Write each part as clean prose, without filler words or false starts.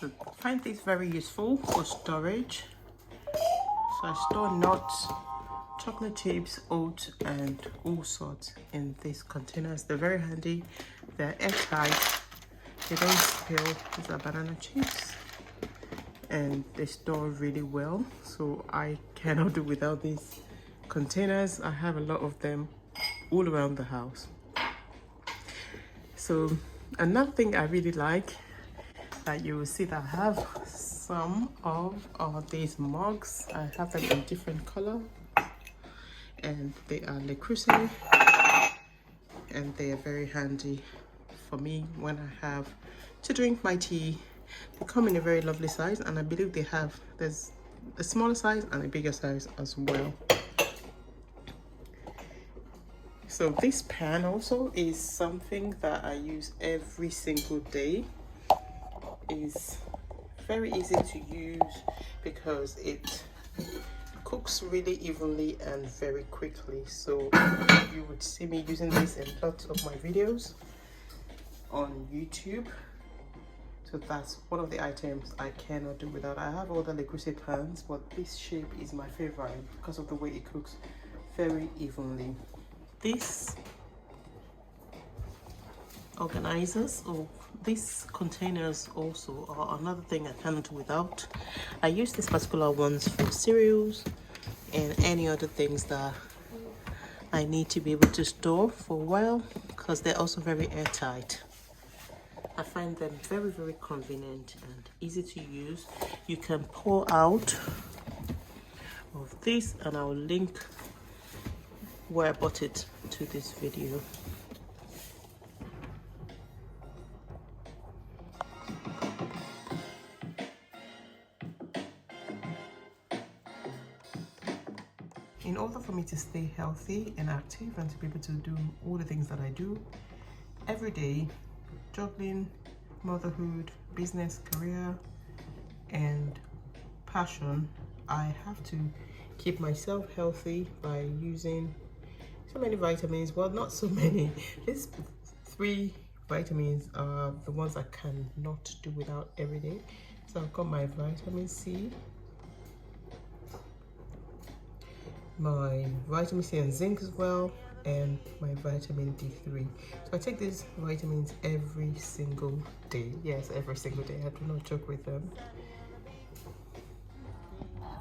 I find this very useful for storage. So I store nuts, chocolate chips, oats, and all sorts in these containers. They're very handy. They're airtight. They don't spill. These are banana chips, and they store really well. So I cannot do without these containers. I have a lot of them all around the house. So another thing I really like that you will see that I have some of are these mugs. I have them in different color, and they are Le Creuset, and they are very handy for me when I have to drink my tea. They come in a very lovely size, and I believe there's a smaller size and a bigger size as well. So this pan also is something that I use every single day. Is very easy to use because it cooks really evenly and very quickly. So you would see me using this in lots of my videos on YouTube. So that's one of the items I cannot do without. I have other Le Creuset pans, but this shape is my favorite because of the way it cooks very evenly. This organizers, or these containers also are another thing I cannot do without. I use these particular ones for cereals and any other things that I need to be able to store for a while, because they're also very airtight. I find them very, very convenient and easy to use. You can pour out of this, and I'll link where I bought it to this video. In order for me to stay healthy and active and to be able to do all the things that I do every day, juggling motherhood, business, career, and passion, I have to keep myself healthy by using so many vitamins. Well, not so many. These 3 vitamins are the ones I cannot do without every day. So I've got my vitamin C, my vitamin C and zinc as well, and my vitamin D3. So I take these vitamins every single day. Yes, every single day. I do not joke with them.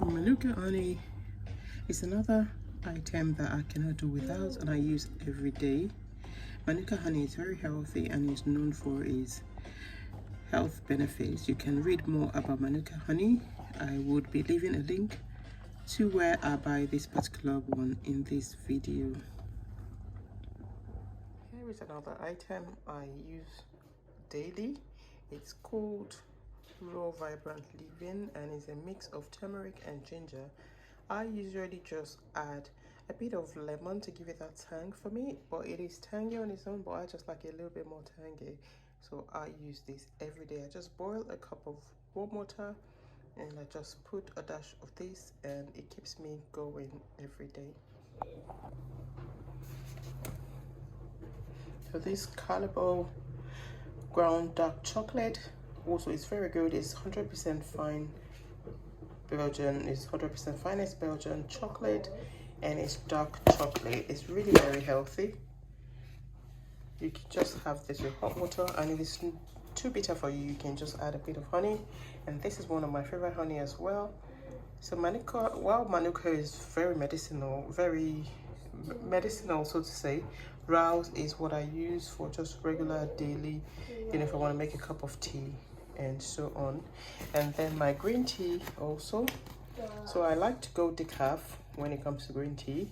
Manuka honey is another item that I cannot do without, and I use every day. Manuka honey is very healthy and is known for its health benefits. You can read more about Manuka honey. I would be leaving a link to where I buy this particular one in this video. Here is another item I use daily. It's called Raw Vibrant Living, and it's a mix of turmeric and ginger. I usually just add a bit of lemon to give it that tang for me, but it is tangy on its own, but I just like it a little bit more tangy. So I use this every day. I just boil a cup of warm water and I just put a dash of this, and it keeps me going every day. So this Calibo ground dark chocolate also is very good. It's 100% fine Belgian, it's 100% finest Belgian chocolate, and it's dark chocolate. It's really very healthy. you can just have this with hot water, and if it's too bitter for you, you can just add a bit of honey. And this is one of my favorite honey as well. So manuka, while manuka is very medicinal, so to say, rouse is what I use for just regular daily, you know, if I want to make a cup of tea and so on. And then my green tea also. So I like to go decaf when it comes to green tea,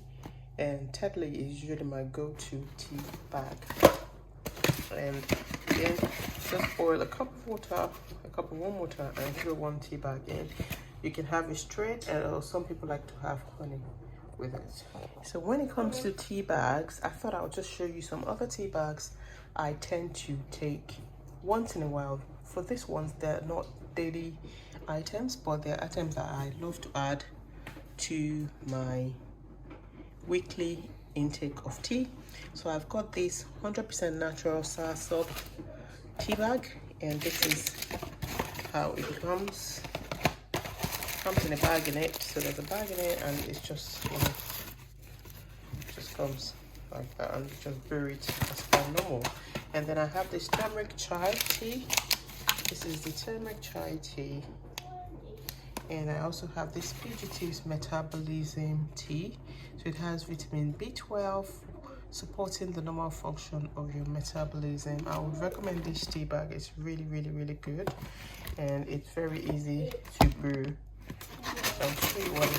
and Tetley is usually my go-to tea bag. And again, just boil a cup of water, a cup of warm water, and throw 1 tea bag in. You can have it straight, or some people like to have honey with it. So when it comes to tea bags, I thought I would just show you some other tea bags I tend to take once in a while. For this ones, they're not daily items, but they're items that I love to add to my weekly intake of tea. So I've got this 100% natural soursop tea bag, and this is how it comes in a bag in it. So there's a bag in it, and it's just, you know, it just comes like that, and just bury it as per normal. And then I have this turmeric chai tea. This is the turmeric chai tea. And I also have this Fugitives Metabolism tea. So it has vitamin B12, supporting the normal function of your metabolism. I would recommend this tea bag. It's really, really, really good, and it's very easy to brew. So I'll show you what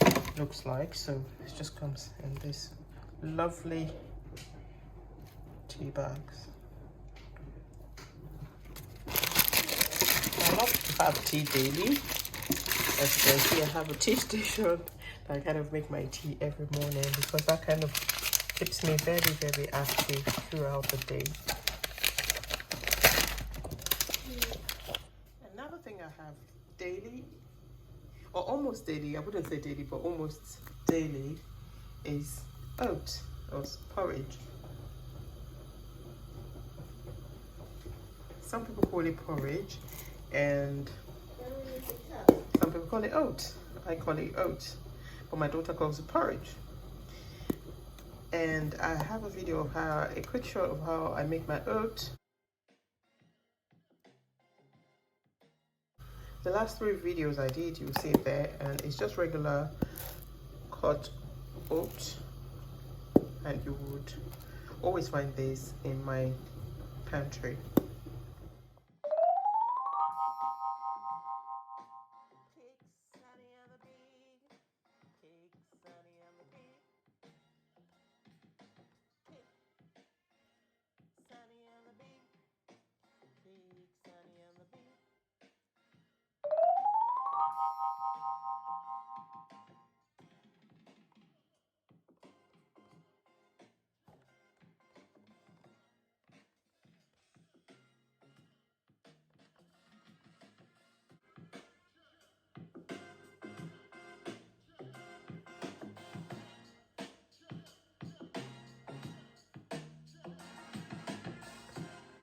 it looks like. So it just comes in this lovely tea bags. I love to have tea daily. As you can see, I have a tea station that I kind of make my tea every morning, because that kind of keeps me very, very active throughout the day. Another thing I have daily, or almost daily, I wouldn't say daily, but almost daily, is oats or porridge. Some people call it porridge, and some people call it oats. I call it oats, but my daughter calls it porridge. And I have a video of a quick shot of how I make my oats. The last 3 videos I did, you'll see it there, and it's just regular cut oats, and you would always find this in my pantry.